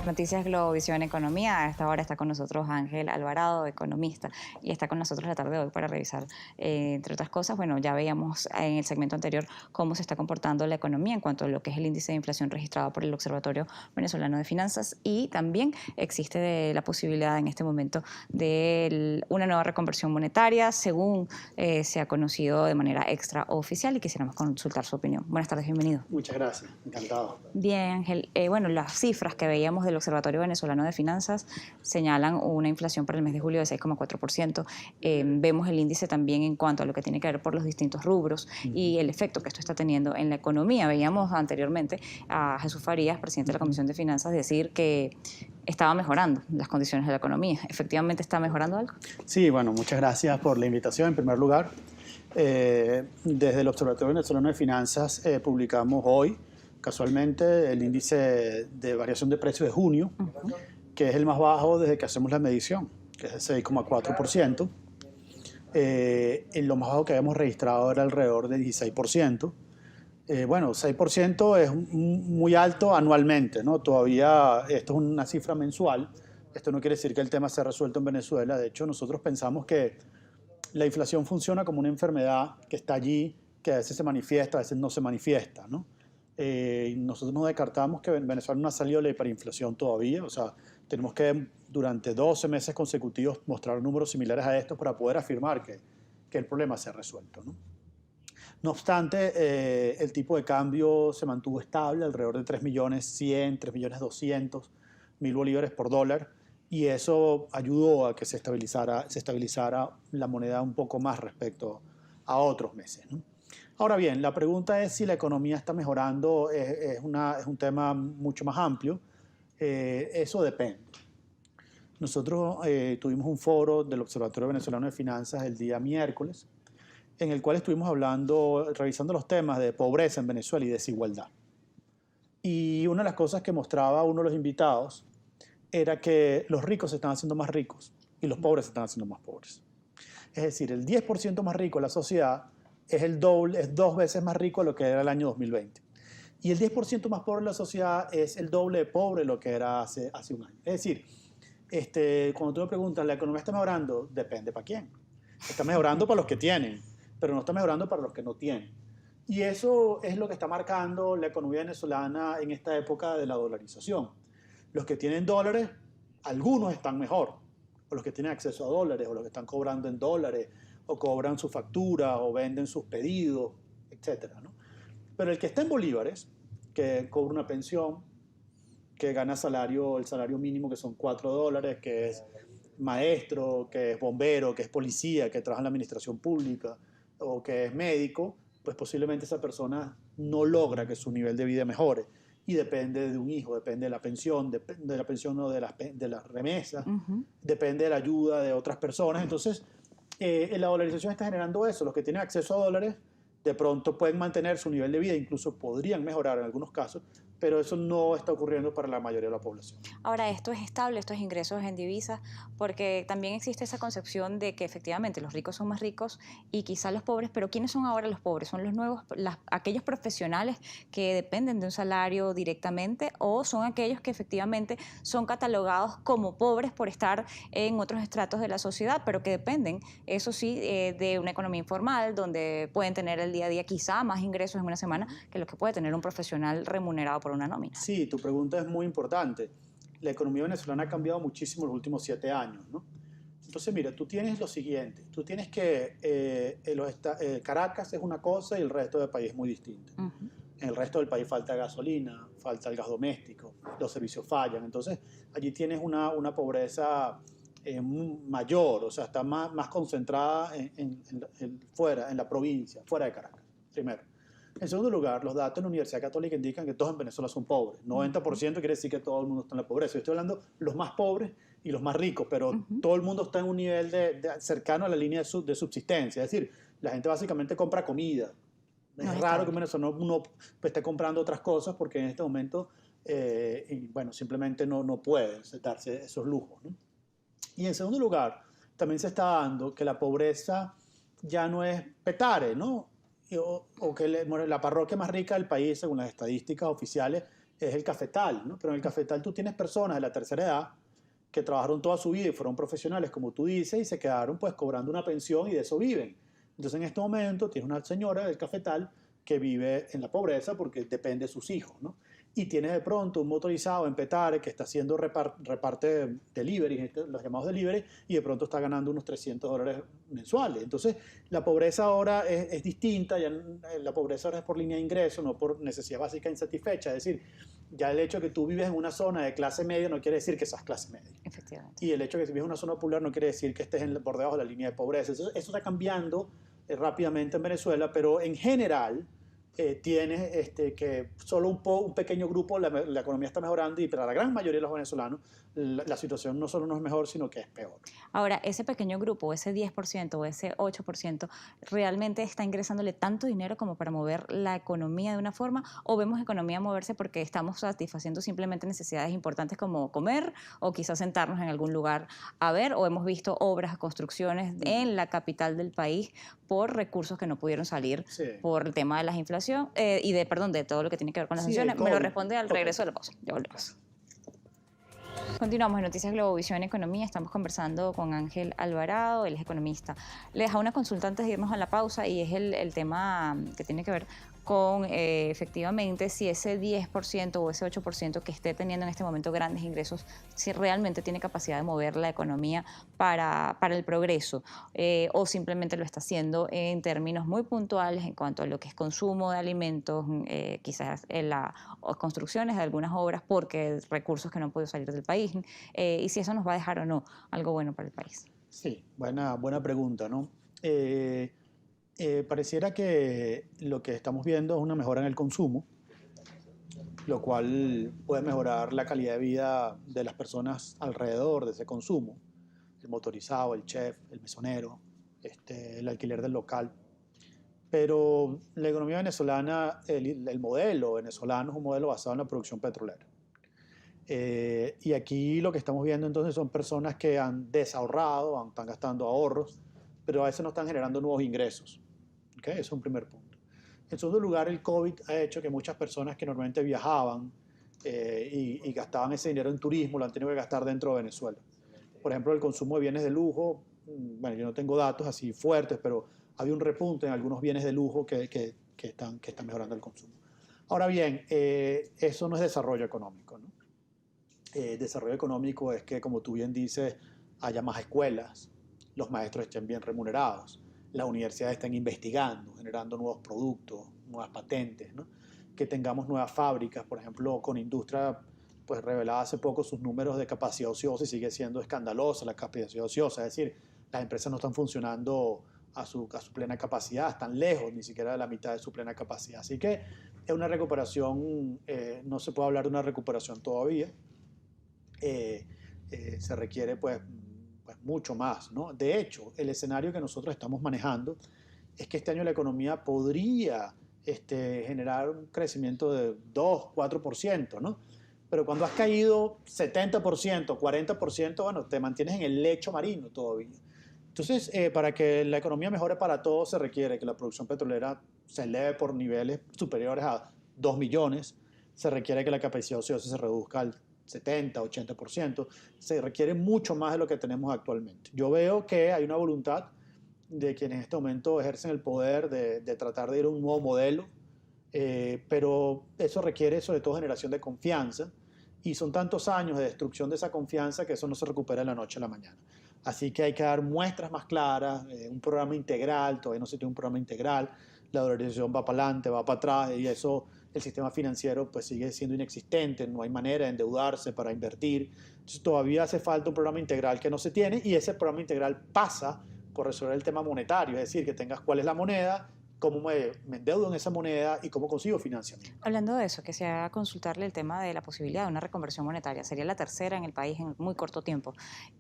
Noticias Globovisión Economía. A esta hora está con nosotros Ángel Alvarado, economista, y está con nosotros la tarde de hoy para revisar, entre otras cosas, bueno, ya veíamos en el segmento anterior cómo se está comportando la economía en cuanto a lo que es el índice de inflación registrado por el Observatorio Venezolano de Finanzas, y también existe la posibilidad en este momento de una nueva reconversión monetaria, según se ha conocido de manera extraoficial, y quisiéramos consultar su opinión. Buenas tardes, bienvenido. Muchas gracias, encantado. Bien, Ángel. Bueno, las cifras que veíamos del Observatorio Venezolano de Finanzas señalan una inflación para el mes de julio de 6,4%. Vemos el índice también en cuanto a lo que tiene que ver por los distintos rubros y el efecto que esto está teniendo en la economía. Veíamos anteriormente a Jesús Farías, presidente de la Comisión de Finanzas, decir que estaba mejorando las condiciones de la economía. ¿Efectivamente está mejorando algo? Sí, bueno, muchas gracias por la invitación en primer lugar. Desde el Observatorio Venezolano de Finanzas publicamos hoy, casualmente, el índice de variación de precios de junio, que es el más bajo desde que hacemos la medición, que es el 6,4%. Lo más bajo que habíamos registrado era alrededor de 16%. Bueno, 6% es muy alto anualmente, ¿no? Todavía esto es una cifra mensual. Esto no quiere decir que el tema se ha resuelto en Venezuela. De hecho, nosotros pensamos que la inflación funciona como una enfermedad que está allí, que a veces se manifiesta, a veces no se manifiesta, ¿no? Nosotros no descartamos que en Venezuela no ha salido la hiperinflación todavía. O sea, tenemos que durante 12 meses consecutivos mostrar números similares a estos para poder afirmar que el problema se ha resuelto, ¿no? No obstante, el tipo de cambio se mantuvo estable, alrededor de 3.100.000, 3.200.000 bolívares por dólar, y eso ayudó a que se estabilizara la moneda un poco más respecto a otros meses, ¿no? Ahora bien, la pregunta es si la economía está mejorando. Es un tema mucho más amplio. Eso depende. Nosotros tuvimos un foro del Observatorio Venezolano de Finanzas el día miércoles, en el cual estuvimos revisando los temas de pobreza en Venezuela y desigualdad. Y una de las cosas que mostraba uno de los invitados era que los ricos se están haciendo más ricos y los pobres se están haciendo más pobres. Es decir, el 10% más rico de la sociedad es el doble, es 2 veces más rico de lo que era el año 2020. Y el 10% más pobre de la sociedad es el doble de pobre de lo que era hace un año. Es decir, cuando tú me preguntas, ¿la economía está mejorando? Depende para quién. Está mejorando para los que tienen, pero no está mejorando para los que no tienen. Y eso es lo que está marcando la economía venezolana en esta época de la dolarización. Los que tienen dólares, algunos están mejor, o los que tienen acceso a dólares, o los que están cobrando en dólares, o cobran su factura, o venden sus pedidos, etc., ¿no? Pero el que está en bolívares, que cobra una pensión, que gana el salario mínimo, que son $4, que es maestro, que es bombero, que es policía, que trabaja en la administración pública, o que es médico, pues posiblemente esa persona no logra que su nivel de vida mejore. Y depende de un hijo, depende de la pensión, depende de la pensión o de las remesas, depende de la ayuda de otras personas. Entonces, la dolarización está generando eso. Los que tienen acceso a dólares de pronto pueden mantener su nivel de vida, incluso podrían mejorar en algunos casos, pero eso no está ocurriendo para la mayoría de la población. Ahora, esto es estable, estos ingresos en divisas, porque también existe esa concepción de que efectivamente los ricos son más ricos y quizá los pobres, pero ¿quiénes son ahora los pobres? ¿Son los nuevos, aquellos profesionales que dependen de un salario directamente, o son aquellos que efectivamente son catalogados como pobres por estar en otros estratos de la sociedad, pero que dependen, eso sí, de una economía informal, donde pueden tener el día a día quizá más ingresos en una semana que lo que puede tener un profesional remunerado por una nómina? Sí, tu pregunta es muy importante. La economía venezolana ha cambiado muchísimo en los últimos 7 años, ¿no? Entonces, mira, tú tienes lo siguiente. Tú tienes que Caracas es una cosa y el resto del país es muy distinto. En el resto del país falta gasolina, falta el gas doméstico, los servicios fallan. Entonces, allí tienes una pobreza mayor, o sea, está más concentrada fuera, en la provincia, fuera de Caracas, primero. En segundo lugar, los datos de la Universidad Católica indican que todos en Venezuela son pobres. 90% quiere decir que todo el mundo está en la pobreza. Yo estoy hablando de los más pobres y los más ricos, pero todo el mundo está en un nivel cercano a la línea de subsistencia. Es decir, la gente básicamente compra comida. Es raro que en Venezuela uno esté comprando otras cosas, porque en este momento, bueno, simplemente no puede darse esos lujos, ¿no? Y en segundo lugar, también se está dando que la pobreza ya no es petare, ¿no? O que la parroquia más rica del país, según las estadísticas oficiales, es el cafetal, ¿no? Pero en el cafetal tú tienes personas de la tercera edad que trabajaron toda su vida y fueron profesionales, como tú dices, y se quedaron pues cobrando una pensión y de eso viven. Entonces en este momento tienes una señora del cafetal que vive en la pobreza porque depende de sus hijos, ¿no? Y tienes de pronto un motorizado en Petare que está haciendo reparte delivery, los llamados delivery, y de pronto está ganando unos $300 mensuales. Entonces la pobreza ahora es distinta, ya la pobreza ahora es por línea de ingreso, no por necesidad básica insatisfecha. Es decir, ya el hecho de que tú vives en una zona de clase media no quiere decir que seas clase media. Efectivamente. Y el hecho de que vives en una zona popular no quiere decir que estés por debajo de la línea de pobreza. Eso está cambiando rápidamente en Venezuela, pero en general tienes que solo un pequeño grupo la economía está mejorando y para la gran mayoría de los venezolanos la situación no solo no es mejor, sino que es peor. Ahora, ese pequeño grupo, ese 10% o ese 8%, ¿realmente está ingresándole tanto dinero como para mover la economía de una forma? ¿O vemos economía moverse porque estamos satisfaciendo simplemente necesidades importantes como comer o quizás sentarnos en algún lugar a ver? ¿O hemos visto obras, construcciones en la capital del país por recursos que no pudieron salir Sí. por el tema de la inflación de todo lo que tiene que ver con las Sí, sanciones? el Me lo COVID. responde al regreso de la pausa. Ya volvemos. Continuamos en Noticias Globovisión Economía. Estamos conversando con Ángel Alvarado, él es economista. Le dejo una consulta antes de irnos a la pausa y es el tema que tiene que ver con efectivamente si ese 10% o ese 8% que esté teniendo en este momento grandes ingresos, si realmente tiene capacidad de mover la economía para el progreso o simplemente lo está haciendo en términos muy puntuales en cuanto a lo que es consumo de alimentos, quizás en las construcciones de algunas obras porque recursos que no han podido salir del país y si eso nos va a dejar o no algo bueno para el país. Sí, buena pregunta, ¿no? Pareciera que lo que estamos viendo es una mejora en el consumo, lo cual puede mejorar la calidad de vida de las personas alrededor de ese consumo. El motorizado, el chef, el mesonero, el alquiler del local. Pero la economía venezolana, el modelo venezolano es un modelo basado en la producción petrolera. Y aquí lo que estamos viendo entonces son personas que han desahorrado, están gastando ahorros, pero a veces no están generando nuevos ingresos. ¿Okay? Eso es un primer punto. En segundo lugar, el COVID ha hecho que muchas personas que normalmente viajaban y gastaban ese dinero en turismo lo han tenido que gastar dentro de Venezuela. Por ejemplo, el consumo de bienes de lujo, bueno, yo no tengo datos así fuertes, pero había un repunte en algunos bienes de lujo que están mejorando el consumo. Ahora bien, eso no es desarrollo económico, ¿no? Desarrollo económico es que, como tú bien dices, haya más escuelas, los maestros estén bien remunerados, las universidades estén investigando, generando nuevos productos, nuevas patentes, ¿no? Que tengamos nuevas fábricas, por ejemplo, con Industria pues revelaba hace poco sus números de capacidad ociosa y sigue siendo escandalosa la capacidad ociosa, es decir, las empresas no están funcionando a su plena capacidad, están lejos ni siquiera de la mitad de su plena capacidad. Así que es una recuperación, no se puede hablar de una recuperación todavía, se requiere pues mucho más, ¿no? De hecho, el escenario que nosotros estamos manejando es que este año la economía podría generar un crecimiento de 2-4%, ¿no? Pero cuando has caído 70%, 40%, bueno, te mantienes en el lecho marino todavía. Entonces, para que la economía mejore para todos, se requiere que la producción petrolera se eleve por niveles superiores a 2 millones, se requiere que la capacidad ociosa se reduzca al 70, 80%, se requiere mucho más de lo que tenemos actualmente. Yo veo que hay una voluntad de quienes en este momento ejercen el poder de tratar de ir a un nuevo modelo, pero eso requiere sobre todo generación de confianza y son tantos años de destrucción de esa confianza que eso no se recupera de la noche a la mañana. Así que hay que dar muestras más claras, un programa integral, todavía no se tiene un programa integral, la dolarización va para adelante, va para atrás y eso el sistema financiero pues sigue siendo inexistente, no hay manera de endeudarse para invertir. Entonces todavía hace falta un programa integral que no se tiene y ese programa integral pasa por resolver el tema monetario, es decir, que tengas cuál es la moneda, cómo me endeudo en esa moneda y cómo consigo financiamiento. Hablando de eso, que sea consultarle el tema de la posibilidad de una reconversión monetaria. Sería la tercera en el país en muy corto tiempo.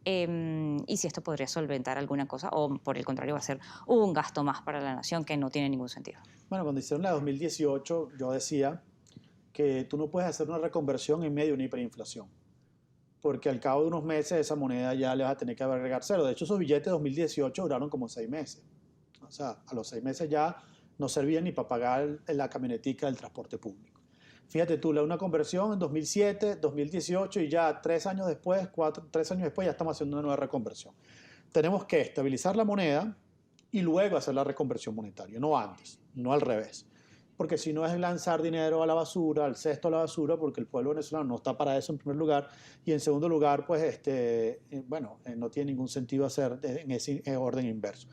Y si esto podría solventar alguna cosa o por el contrario va a ser un gasto más para la nación que no tiene ningún sentido. Bueno, cuando hicieron la 2018 yo decía que tú no puedes hacer una reconversión en medio de una hiperinflación, porque al cabo de unos meses esa moneda ya le vas a tener que agregar cero. De hecho, esos billetes de 2018 duraron como 6 meses. O sea, a los 6 meses ya no servían ni para pagar la camionetica del transporte público. Fíjate tú, una conversión en 2007, 2018 y ya 3 años después, 3 años después ya estamos haciendo una nueva reconversión. Tenemos que estabilizar la moneda y luego hacer la reconversión monetaria, no antes, no al revés. Porque si no es lanzar dinero a la basura, al cesto a la basura, porque el pueblo venezolano no está para eso en primer lugar, y en segundo lugar, pues, no tiene ningún sentido hacer en ese orden inverso.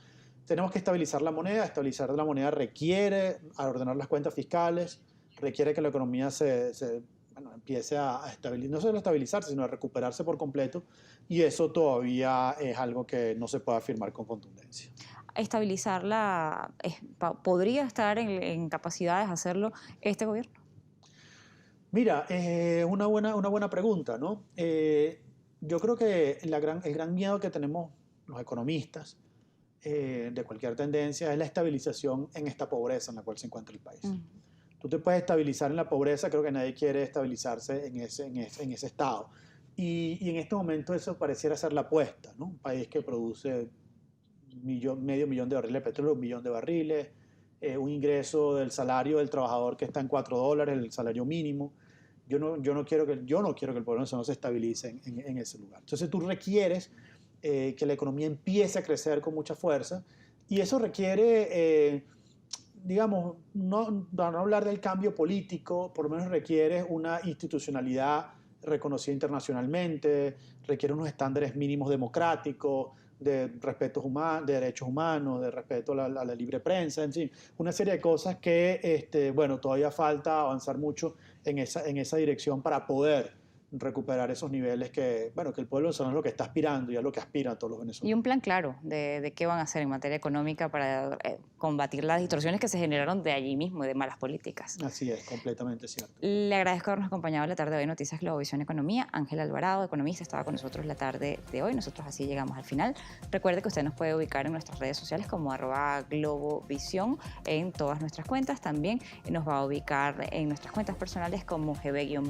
Tenemos que estabilizar la moneda requiere ordenar las cuentas fiscales, requiere que la economía empiece a estabilizar, no solo a estabilizarse, sino a recuperarse por completo, y eso todavía es algo que no se puede afirmar con contundencia. Estabilizarla, ¿podría estar en capacidades de hacerlo este gobierno? Mira, una buena pregunta, ¿no? Yo creo que el gran miedo que tenemos los economistas de cualquier tendencia es la estabilización en esta pobreza en la cual se encuentra el país. Tú te puedes estabilizar en la pobreza, creo que nadie quiere estabilizarse en ese estado. Y en este momento eso pareciera ser la apuesta, ¿no? Un país que produce medio millón de barriles de petróleo, 1 millón de barriles, un ingreso del salario del trabajador que está en $4, el salario mínimo. Yo no quiero que el pueblo venezolano se estabilice en ese lugar. Entonces tú requieres que la economía empiece a crecer con mucha fuerza y eso requiere, digamos, no hablar del cambio político, por lo menos requiere una institucionalidad reconocida internacionalmente, requiere unos estándares mínimos democráticos, de de derechos humanos, de respeto a la libre prensa, en fin, una serie de cosas que, todavía falta avanzar mucho en esa dirección para poder recuperar esos niveles que el pueblo venezolano es lo que está aspirando y es lo que aspiran todos los venezolanos. Y un plan claro de qué van a hacer en materia económica para combatir las distorsiones que se generaron de allí mismo, de malas políticas. Así es, completamente cierto. Le agradezco habernos acompañado la tarde de hoy en Noticias Globovisión Economía. Ángel Alvarado, economista, estaba con nosotros la tarde de hoy. Nosotros así llegamos al final. Recuerde que usted nos puede ubicar en nuestras redes sociales como @Globovisión en todas nuestras cuentas. También nos va a ubicar en nuestras cuentas personales como GB-.